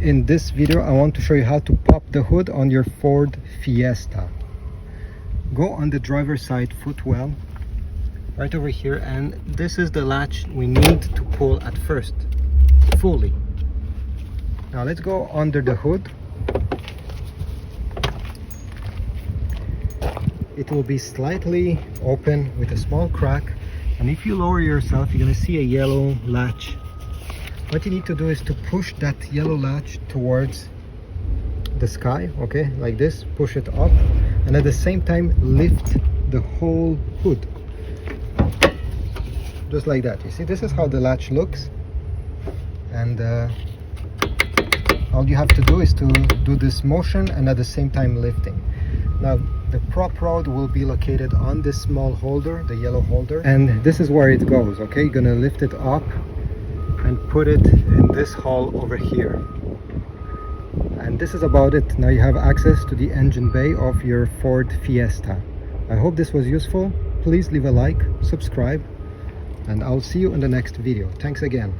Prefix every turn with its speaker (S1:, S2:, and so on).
S1: In this video I want to show you how to pop the hood on your Ford Fiesta. Go on the driver's side footwell right over here, and this is the latch we need to pull at first fully. Now let's go under the hood. It will be slightly open with a small crack, and if you lower yourself you're going to see a yellow latch. What you need to do is to push that yellow latch towards the sky, okay, like this. Push it up, and at the same time lift the whole hood, just like that. You see, this is how the latch looks, and all you have to do is to do this motion and at the same time lifting. Now the prop rod will be located on this small holder, the yellow holder, and this is where it goes. Okay, you're gonna lift it up and put it in this hole over here, and this is about it. Now you have access to the engine bay of your Ford Fiesta. I hope this was useful. Please leave a like, subscribe, and I'll see you in the next video. Thanks again.